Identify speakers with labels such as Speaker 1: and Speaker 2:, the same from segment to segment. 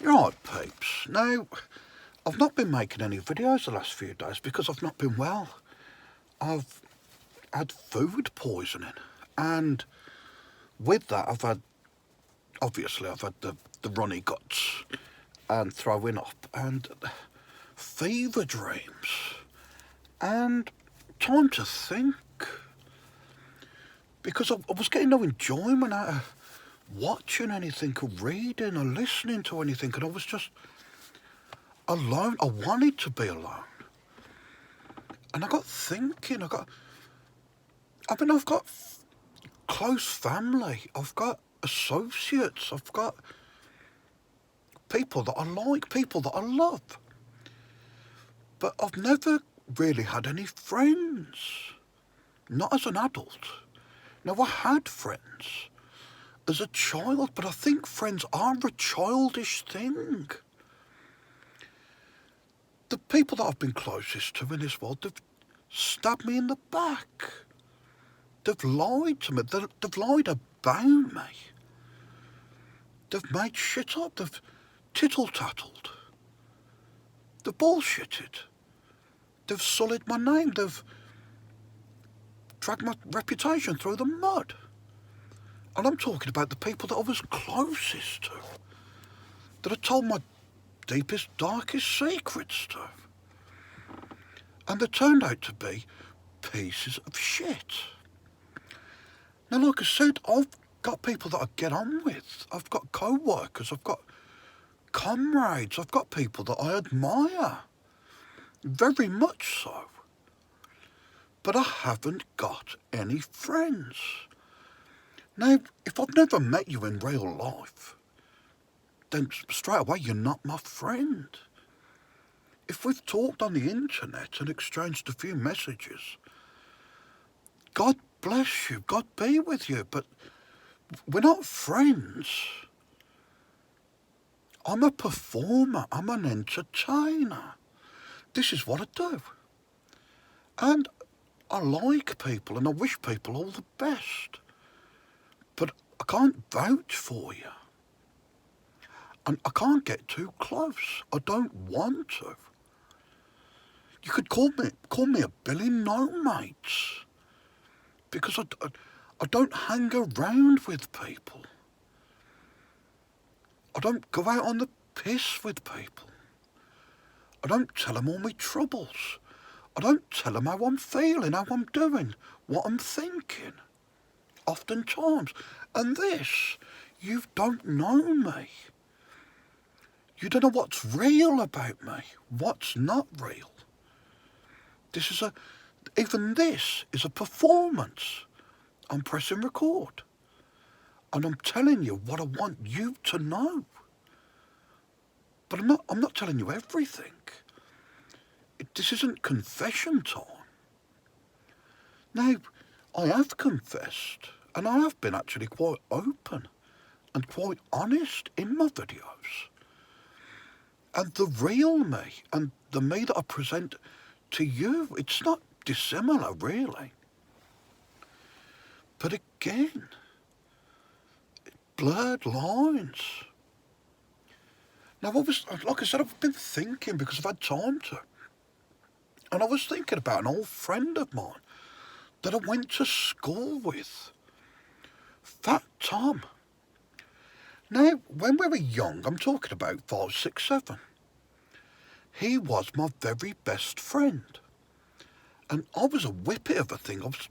Speaker 1: You're right, peeps. Now, I've not been making any videos the last few days because I've not been well. I've had food poisoning, and with that, I've had the runny guts and throwing up and fever dreams and time to think because I was getting no enjoyment out of watching anything or reading or listening to anything, and I was just alone. I wanted to be alone. And I got thinking, I've got close family, I've got associates, I've got people that I like, people that I love. But I've never really had any friends, not as an adult. Now, I had friends as a child, but I think friends are a childish thing. The people that I've been closest to in this world, they've stabbed me in the back. They've lied to me. They've lied about me. They've made shit up. They've tittle-tattled. They've bullshitted. They've sullied my name. They've dragged my reputation through the mud. And I'm talking about the people that I was closest to, that I told my deepest, darkest secrets to. And they turned out to be pieces of shit. Now, like I said, I've got people that I get on with. I've got co-workers, I've got comrades, I've got people that I admire. Very much so. But I haven't got any friends. Now, if I've never met you in real life, then straight away you're not my friend. If we've talked on the internet and exchanged a few messages, God bless you, God be with you, but we're not friends. I'm a performer, I'm an entertainer. This is what I do. And I like people and I wish people all the best. But I can't vouch for you. And I can't get too close. I don't want to. You could call me a Billy No Mates. Because I don't hang around with people. I don't go out on the piss with people. I don't tell them all my troubles. I don't tell them how I'm feeling, how I'm doing, what I'm thinking. Oftentimes. And this, you don't know me. You don't know what's real about me, what's not real. Even this is a performance. I'm pressing record. And I'm telling you what I want you to know. But I'm not telling you everything. This isn't confession time. Now, I have confessed, and I have been actually quite open and quite honest in my videos. And the real me, and the me that I present to you, it's not dissimilar, really. But again, blurred lines. Now, like I said, I've been thinking because I've had time to. And I was thinking about an old friend of mine that I went to school with, Fat Tom. Now, when we were young, I'm talking about 5, 6, 7, he was my very best friend. And I was a whippet of a thing, I was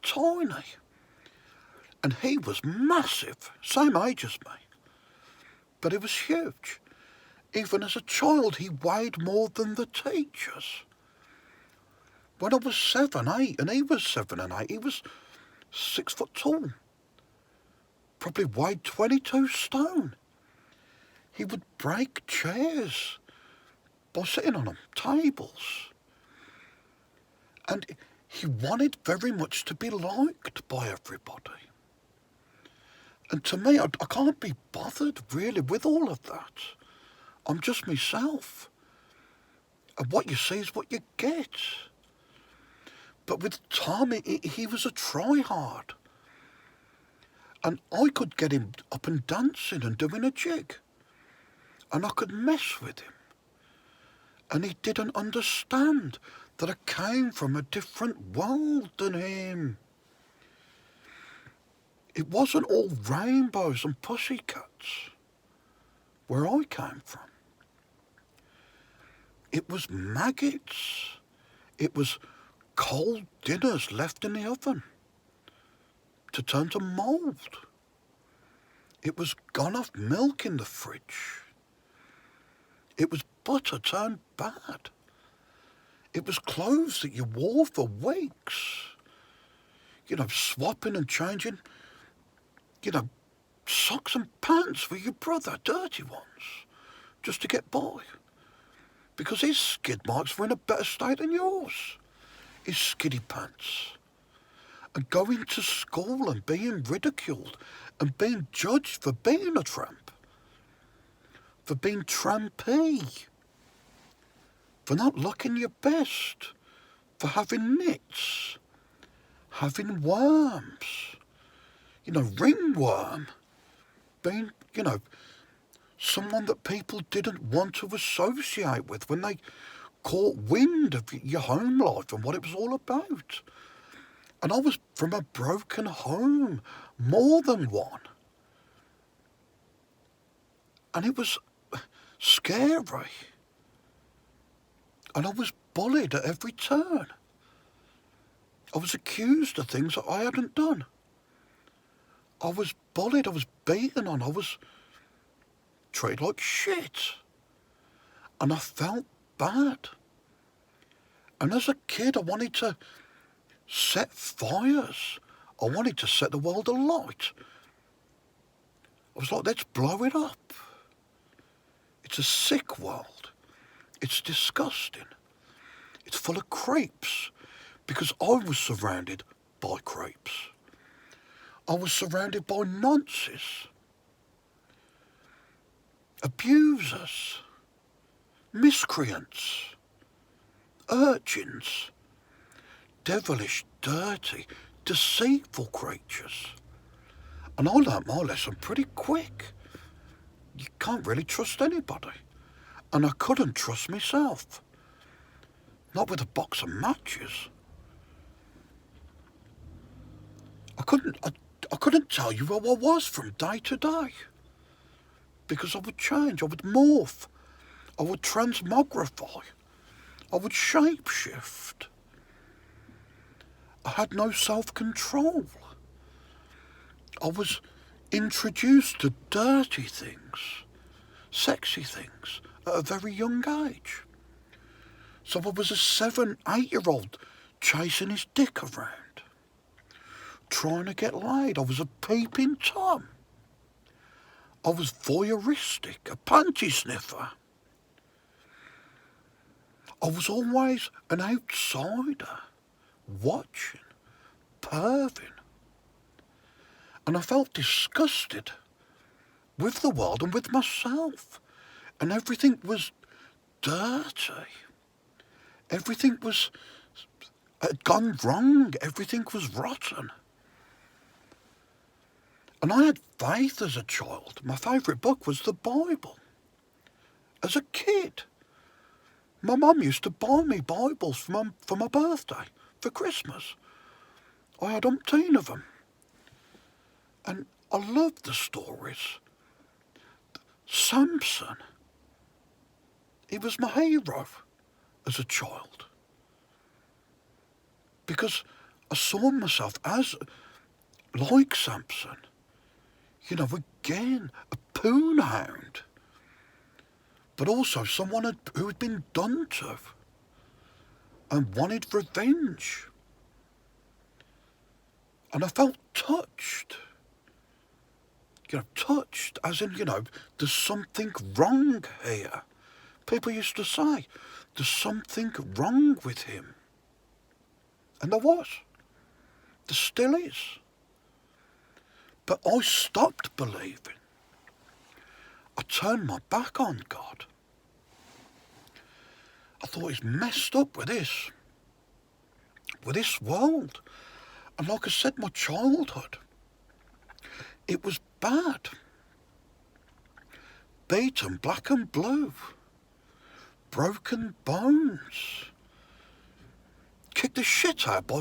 Speaker 1: tiny. And he was massive, same age as me. But he was huge. Even as a child, he weighed more than the teachers. When I was 7, 8, and he was 7 and 8, he was 6 foot tall. Probably weighed 22 stone. He would break chairs by sitting on them, tables. And he wanted very much to be liked by everybody. And to me, I can't be bothered really with all of that. I'm just myself. And what you see is what you get. But with Tom, he was a try-hard. And I could get him up and dancing and doing a jig. and I could mess with him. And he didn't understand that I came from a different world than him. It wasn't all rainbows and pussycats where I came from. It was maggots. It was cold dinners left in the oven to turn to mould. It was gone-off milk in the fridge. It was butter turned bad. It was clothes that you wore for weeks. Swapping and changing, socks and pants for your brother, dirty ones, just to get by. Because his skid marks were in a better state than yours. His skiddy pants. And going to school and being ridiculed and being judged for being a tramp. For being trampy. For not looking your best. For having nits. Having worms. Ringworm. Being, someone that people didn't want to associate with when they caught wind of your home life and what it was all about. And I was from a broken home, more than one. And it was scary. And I was bullied at every turn. I was accused of things that I hadn't done. I was bullied, I was beaten on, I was treated like shit. And I felt bad. And as a kid, I wanted to set fires. I wanted to set the world alight. I was like, let's blow it up. It's a sick world. It's disgusting. It's full of creeps. Because I was surrounded by creeps. I was surrounded by nonces. Abusers. Miscreants. Urchins. Devilish, dirty, deceitful creatures. And I learnt my lesson pretty quick. You can't really trust anybody. And I couldn't trust myself. Not with a box of matches. I couldn't tell you who I was from day to day. Because I would change, I would morph, I would transmogrify, I would shapeshift. I had no self-control. I was introduced to dirty things, sexy things, at a very young age. So I was a 7, 8-year-old chasing his dick around, trying to get laid. I was a peeping Tom. I was voyeuristic, a panty sniffer. I was always an outsider, watching, perving. And I felt disgusted with the world and with myself. And everything was dirty. Everything had gone wrong. Everything was rotten. And I had faith as a child. My favourite book was the Bible. As a kid, my mum used to buy me Bibles for my birthday, for Christmas. I had umpteen of them. And I loved the stories. Samson, he was my hero as a child. Because I saw myself as, like Samson, again, a poon hound. But also someone who had been done to and wanted revenge. And I felt touched. Touched as in, there's something wrong here. People used to say, there's something wrong with him. And there was. There still is. But I stopped believing. I turned my back on God. I thought he's messed up with this world. And like I said, my childhood, it was bad. beaten black and blue. Broken bones. Kicked the shit out by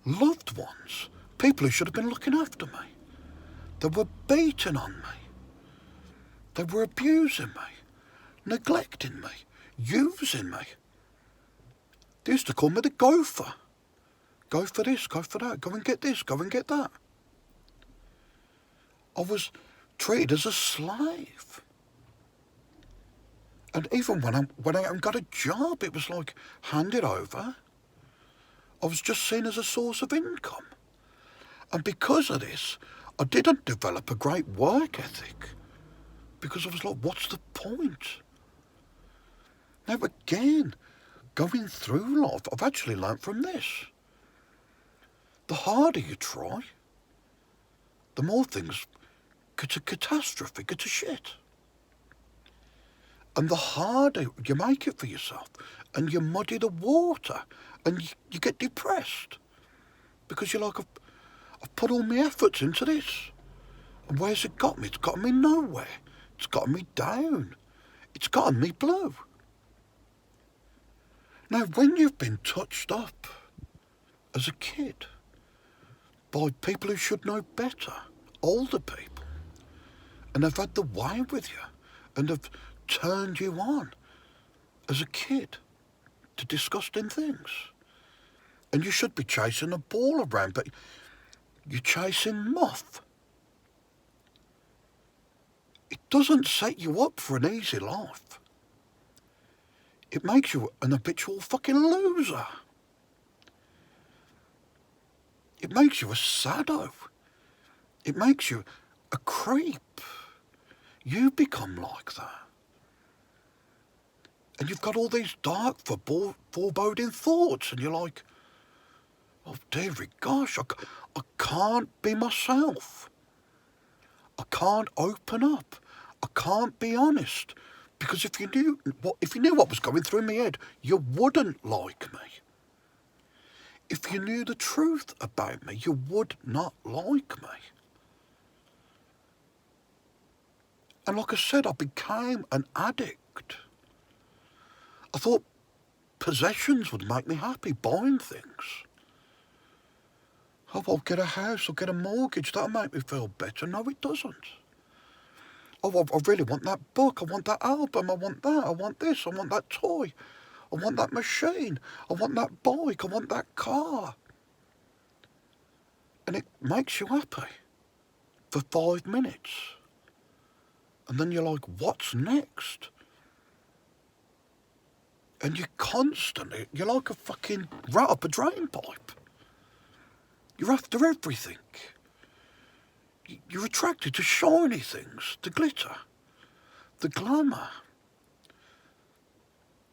Speaker 1: loved ones. People who should have been looking after me. They were beating on me. They were abusing me. Neglecting me. Using me. They used to call me the gopher. Go for this, go for that. Go and get this, go and get that. I was treated as a slave. And even when I got a job, it was like handed over. I was just seen as a source of income. And because of this, I didn't develop a great work ethic. Because I was like, what's the point? Now again, going through life, I've actually learnt from this. The harder you try, the more things get to catastrophe, get to shit. And the harder you make it for yourself, and you muddy the water, and you get depressed. Because you're like, I've put all my efforts into this. And where's it got me? It's gotten me nowhere. It's gotten me down. It's gotten me blue. Now, when you've been touched up as a kid by people who should know better, older people, and have had the way with you, and have turned you on as a kid to disgusting things, and you should be chasing a ball around, but you're chasing moth. It doesn't set you up for an easy life. It makes you an habitual fucking loser. It makes you a sado. It makes you a creep. You become like that. And you've got all these dark, foreboding thoughts, and you're like, oh, dearie gosh, I can't be myself. I can't open up. I can't be honest. Because if you knew what was going through my head, you wouldn't like me. If you knew the truth about me, you would not like me. And like I said, I became an addict. I thought possessions would make me happy, buying things. Oh, I'll get a house, I'll get a mortgage, that'll make me feel better. No, it doesn't. Oh, I really want that book, I want that album, I want that, I want this, I want that toy, I want that machine, I want that bike, I want that car. And it makes you happy for 5 minutes. And then you're like, what's next? And you're like a fucking rat up a drain pipe. You're after everything. You're attracted to shiny things, the glitter, the glamour.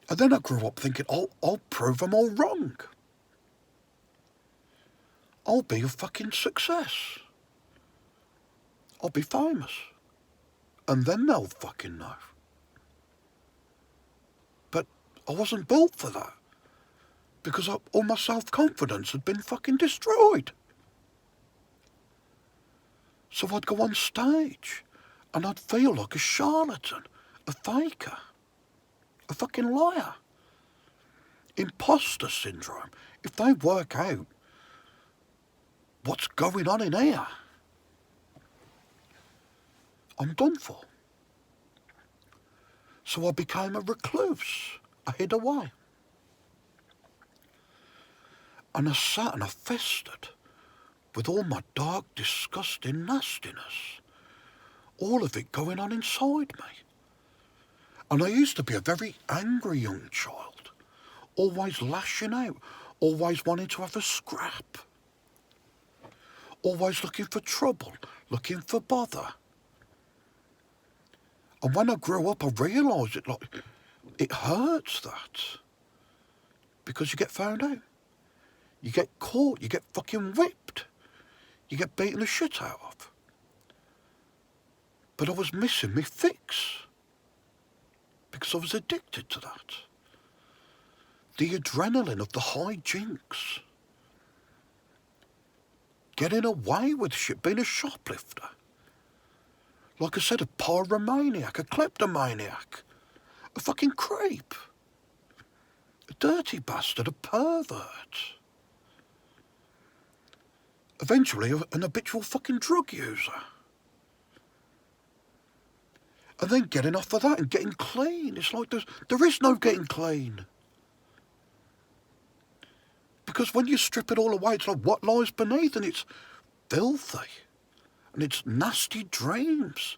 Speaker 1: And then I grew up thinking, I'll prove them all wrong. I'll be a fucking success. I'll be famous. And then they'll fucking know. But I wasn't built for that. Because all my self-confidence had been fucking destroyed. So I'd go on stage and I'd feel like a charlatan, a faker, a fucking liar. Imposter syndrome. If they work out what's going on in here, I'm done for. So I became a recluse. I hid away. And I sat and I festered with all my dark, disgusting nastiness. All of it going on inside me. And I used to be a very angry young child. Always lashing out. Always wanting to have a scrap. Always looking for trouble. Looking for bother. And when I grew up, I realised it hurts that. Because you get found out. You get caught, you get fucking whipped. You get beaten the shit out of. But I was missing my fix. Because I was addicted to that. The adrenaline of the high jinks. Getting away with shit, being a shoplifter. Like I said, a pyromaniac, a kleptomaniac, a fucking creep, a dirty bastard, a pervert. Eventually, an habitual fucking drug user. And then getting off of that and getting clean. It's like there is no getting clean. Because when you strip it all away, it's like what lies beneath, and it's filthy. And it's nasty dreams.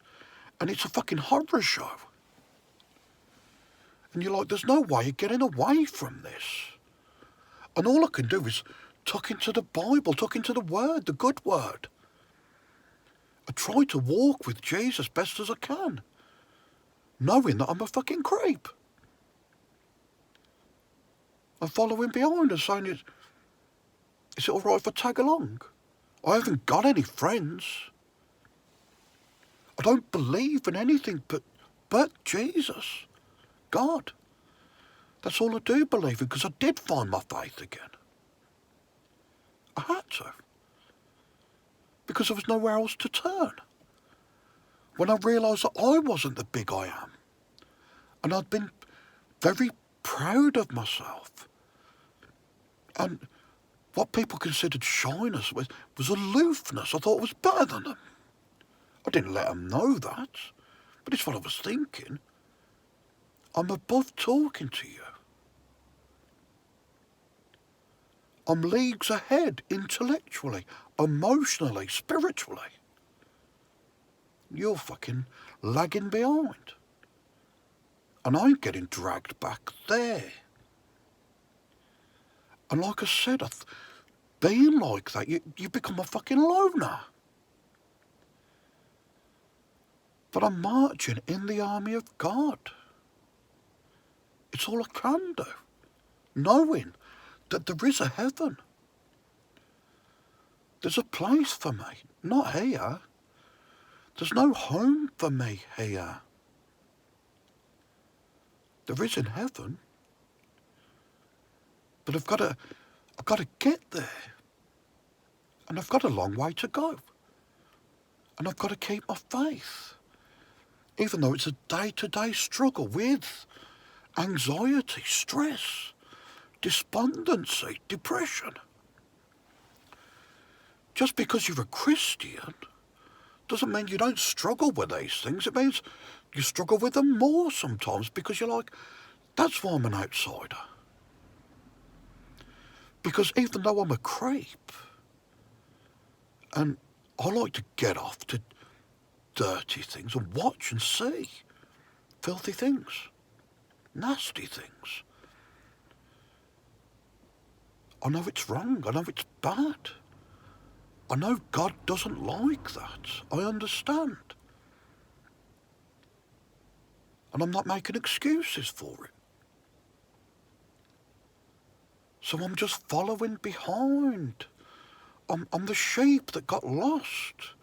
Speaker 1: And it's a fucking horror show. And you're like, there's no way of getting away from this. And all I can do is tuck into the Bible, tuck into the Word, the good Word. I try to walk with Jesus best as I can, knowing that I'm a fucking creep. I follow him behind and saying, is it all right if I tag along? I haven't got any friends. I don't believe in anything but Jesus, God. That's all I do believe in, because I did find my faith again. I had to. Because there was nowhere else to turn. When I realised that I wasn't the big I am. And I'd been very proud of myself. And what people considered shyness was aloofness. I thought I was better than them. I didn't let them know that. But it's what I was thinking. I'm above talking to you. I'm leagues ahead intellectually, emotionally, spiritually. You're fucking lagging behind. And I'm getting dragged back there. And like I said, being like that, you become a fucking loner. But I'm marching in the army of God. It's all I can do. Knowing that there is a heaven. There's a place for me, not here. There's no home for me here. There is in heaven. But I've got to get there. And I've got a long way to go. And I've got to keep my faith. Even though it's a day-to-day struggle with anxiety, stress, despondency, depression. Just because you're a Christian doesn't mean you don't struggle with these things. It means you struggle with them more sometimes, because you're like, that's why I'm an outsider. Because even though I'm a creep, and I like to get off to dirty things and watch and see filthy things, nasty things. I know it's wrong. I know it's bad. I know God doesn't like that. I understand. And I'm not making excuses for it. So I'm just following behind. I'm the sheep that got lost.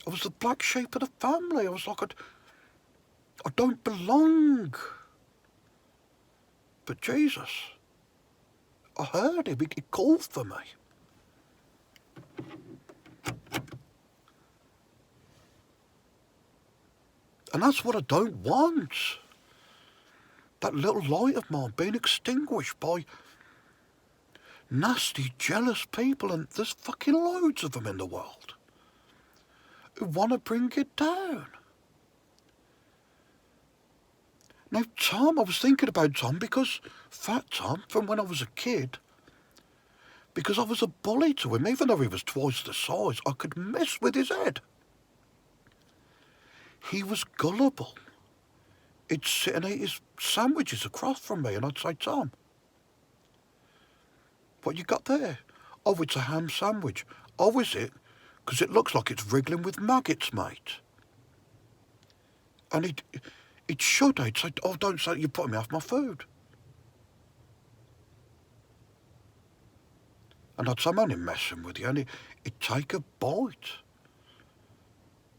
Speaker 1: I was the black sheep of the family. I was like, I don't belong. But Jesus, I heard him. He called for me. And that's what I don't want. That little light of mine being extinguished by nasty, jealous people, and there's fucking loads of them in the world who want to bring it down. Now, Tom, I was thinking about Tom because, Fat Tom, from when I was a kid, because I was a bully to him, even though he was twice the size, I could mess with his head. He was gullible. He'd sit and eat his sandwiches across from me, and I'd say, Tom, what you got there? Oh, it's a ham sandwich. Oh, is it? Because it looks like it's wriggling with maggots, mate. And he'd shudder. He'd say, oh, don't say you're putting me off my food. And I'd say, I'm only messing with you. And he'd take a bite.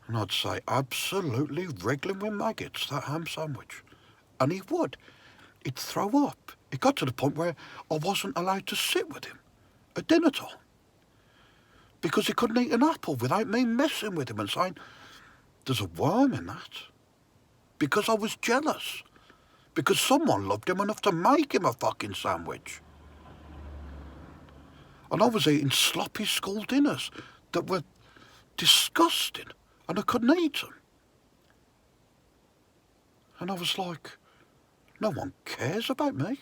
Speaker 1: And I'd say, absolutely wriggling with maggots, that ham sandwich. And he would. He'd throw up. It got to the point where I wasn't allowed to sit with him at dinner time. Because he couldn't eat an apple without me messing with him and saying, There's a worm in that. Because I was jealous. Because someone loved him enough to make him a fucking sandwich. And I was eating sloppy school dinners that were disgusting, and I couldn't eat them. And I was like, no one cares about me.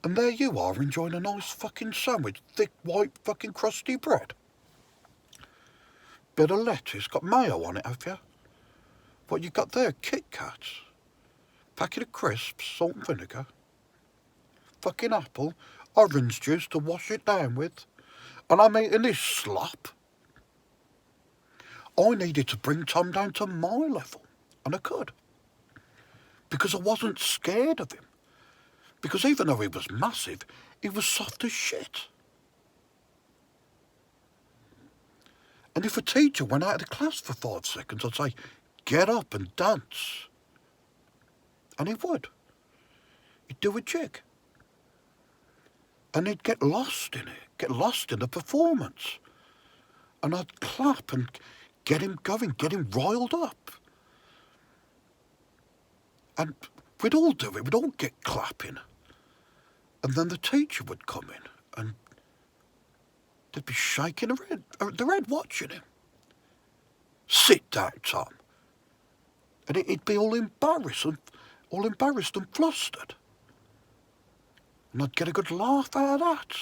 Speaker 1: And there you are, enjoying a nice fucking sandwich, thick white fucking crusty bread. Bit of lettuce, got mayo on it, have you? What you got there? Kit Kats. Packet of crisps, salt and vinegar. Fucking apple, orange juice to wash it down with. And I'm eating this slop. I needed to bring Tom down to my level. And I could. Because I wasn't scared of him. Because even though he was massive, he was soft as shit. And if a teacher went out of the class for 5 seconds, I'd say, get up and dance. And he would. He'd do a jig. And he'd get lost in it, get lost in the performance. And I'd clap and get him going, get him riled up. And we'd all do it, we'd all get clapping. And then the teacher would come in and they'd be shaking their head watching him. Sit down, Tom. And he'd be all embarrassed and flustered. And I'd get a good laugh out of that.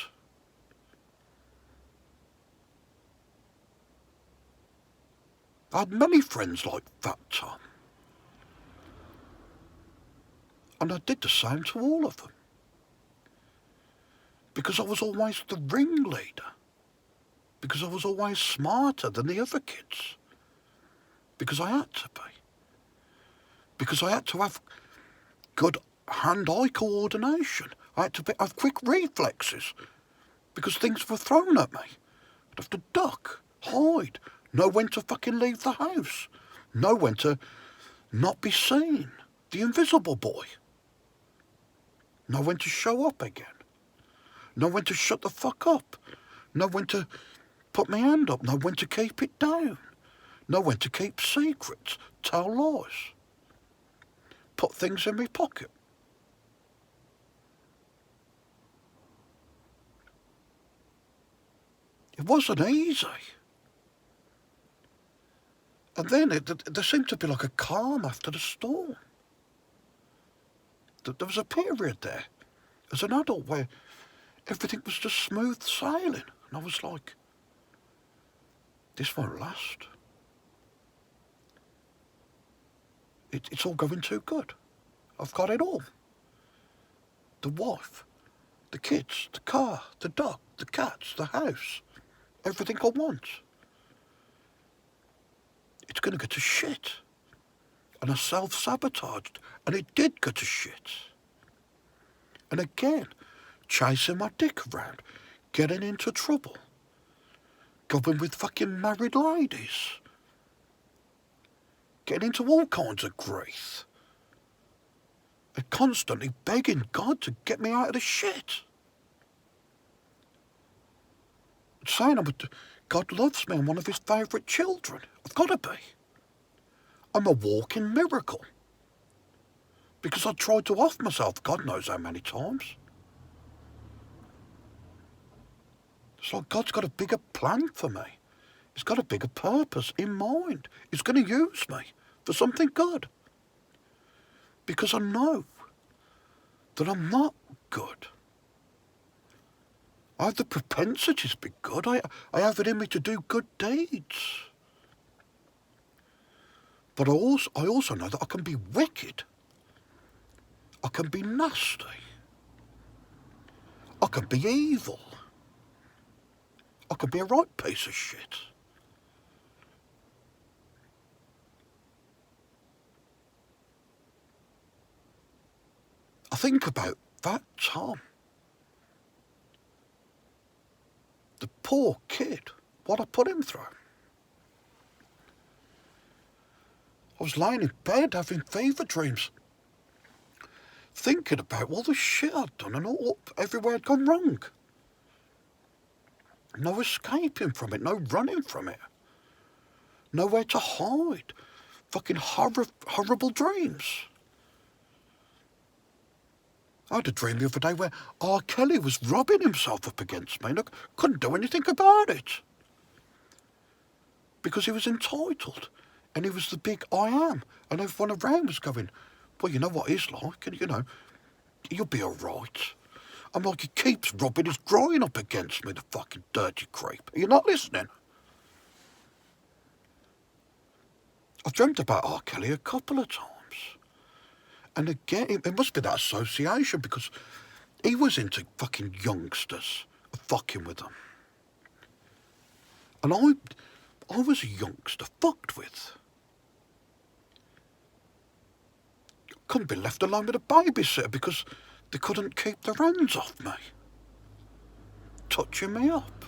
Speaker 1: I had many friends like that, Tom. And I did the same to all of them. Because I was always the ringleader. Because I was always smarter than the other kids. Because I had to be. Because I had to have good hand-eye coordination. I had to have quick reflexes. Because things were thrown at me. I'd have to duck, hide, know when to fucking leave the house. Know when to not be seen. The invisible boy. Know when to show up again. Know when to shut the fuck up. Know when to put my hand up. Know when to keep it down. Know when to keep secrets. Tell lies. Put things in my pocket. It wasn't easy. And then there seemed to be like a calm after the storm. There was a period there, as an adult, where everything was just smooth sailing. And I was like, this won't last. It's all going too good. I've got it all. The wife, the kids, the car, the dog, the cats, the house. Everything I want. It's going to go to shit. And I self-sabotaged. And it did go to shit. And again, chasing my dick around. Getting into trouble. Going with fucking married ladies. Getting into all kinds of grief. And constantly begging God to get me out of the shit. Saying God loves me, I'm one of his favourite children. I've got to be. I'm a walking miracle. Because I tried to off myself God knows how many times. It's like God's got a bigger plan for me. He's got a bigger purpose in mind. He's going to use me for something good. Because I know that I'm not good. I have the propensity to be good. I have it in me to do good deeds. But I also know that I can be wicked. I can be nasty. I can be evil. I can be a right piece of shit. I think about that Tom. The poor kid, what I put him through. I was lying in bed having fever dreams, thinking about all the shit I'd done and everywhere had gone wrong. No escaping from it, no running from it. nowhere to hide. Fucking horrible dreams. I had a dream the other day where R. Kelly was rubbing himself up against me and I couldn't do anything about it. Because he was entitled. And he was the big I am. And everyone around was going, well, you know what he's like, and you know, you'll be alright. I'm like, he keeps rubbing his groin up against me, the fucking dirty creep. Are you not listening? I've dreamt about R. Kelly a couple of times. And again, it must be that association because he was into fucking youngsters, fucking with them. And I was a youngster fucked with. Couldn't be left alone with a babysitter because they couldn't keep their hands off me. Touching me up.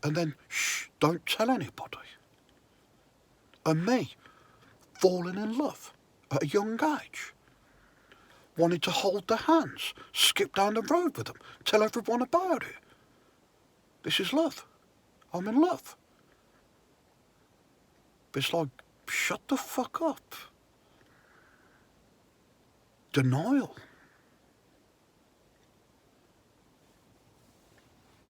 Speaker 1: And then, shh, don't tell anybody. And me, falling in love at a young age. Wanted to hold their hands, skip down the road with them, tell everyone about it. This is love. I'm in love. But it's like, shut the fuck up. Denial.